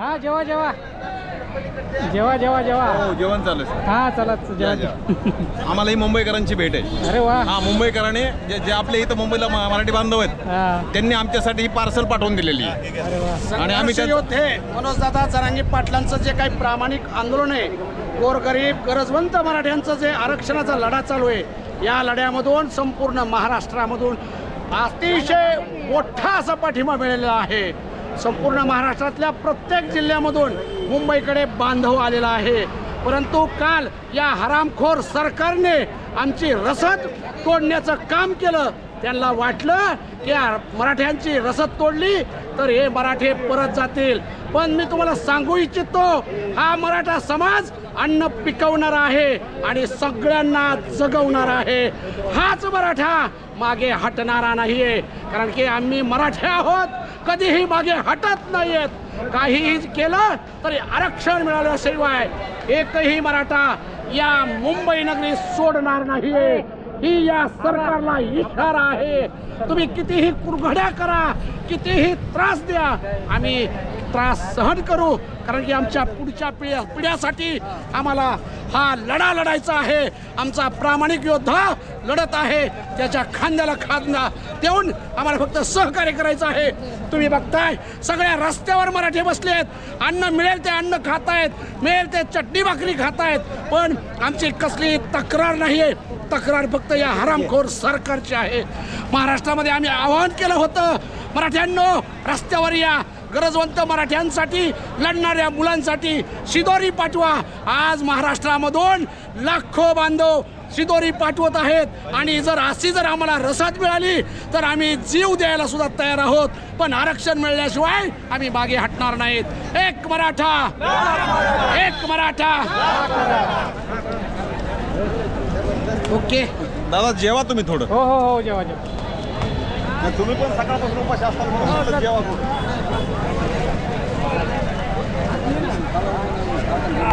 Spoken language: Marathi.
हा जेवा जेवा जेवा जेवा जेवा हो जेवण चालू आहे. हा चला जेवा आम्हाला ही मुंबईकरांची भेट आहे. अरे वा हा मुंबईकरांनी जे आपल्या इथं मुंबईला मराठी बांधव आहेत हा त्यांनी आमच्यासाठी ही पार्सल पाठवून दिलेली आहे. अरे वा आणि आम्ही त्यात- योद्धे मनोजदादा जरांगे पाटलांचं जे काही प्रामाणिक आंदोलन आहे, गोरगरीब गरजवंत मराठ्यांचं जे आरक्षणाचा लढा चालू आहे, या लढ्यामधून संपूर्ण महाराष्ट्रामधून अतिशय मोठा असा पाठिंबा मिळालेला आहे. संपूर्ण महाराष्ट्रातल्या प्रत्येक जिल्ह्यामधून मुंबईकडे बांधव आलेला आहे. परंतु काल या हरामखोर सरकारने आमची रसद तोडण्याचं काम केलं. त्यांना वाटलं की मराठ्यांची रसद तोडली तर हे मराठे परत जातील. पण मी तुम्हाला सांगू इच्छितो, हा मराठा समाज अन्न पिकवणार आहे आणि सगळ्यांना जगवणार आहे. हाच मराठा मागे हटणारा नाहीये, कारण की आम्ही मराठे आहोत, कधीही मागे हटत नाहीयेत. काहीही केलं तरी आरक्षण मिळाल्याशिवाय एकही मराठा या मुंबई नगरी सोडणार नाहीये. ही या सरकारला इशारा आहे. तुम्ही कितीही कुरघड्या करा, कितीही त्रास द्या, आम्ही त्रास सहन करू, कारण की आमच्या पुढच्या पिढ्यासाठी आम्हाला हा लढा लढायचा आहे. आमचा प्रामाणिक योद्धा लढत आहे, त्याच्या खांद्याला खांदा देऊन आम्हाला फक्त सहकार्य करायचं आहे. तुम्ही बघताय सगळ्या रस्त्यावर मराठी बसले आहेत. अन्न मिळेल ते अन्न खातायत, मिळेल ते चटणी भाकरी खातायत, पण आमची कसली तक्रार नाही आहे. तक्रार फक्त या हरामखोर सरकारची आहे. महाराष्ट्रामध्ये आम्ही आवाहन केलं होतं, मराठ्यांनो रस्त्यावर या, गरजवंत मराठ्यांसाठी लढणाऱ्या मुलांसाठी शिदोरी पाठवा. आज महाराष्ट्रामधून लाखो बांधव शिदोरी पाठवत आहेत आणि जर आम्हाला रसद मिळाली तर आम्ही जीव द्यायला सुद्धा तयार आहोत. पण आरक्षण मिळाल्याशिवाय आम्ही मागे हटणार नाहीत. एक मराठा, एक मराठा. ओके दादा जेवा तुम्ही थोडं. हो हो हो जेवा जेवा तुम्ही पण सकाळपासून उपाशी असताना म्हणून म्हटलं जेवा थोडं.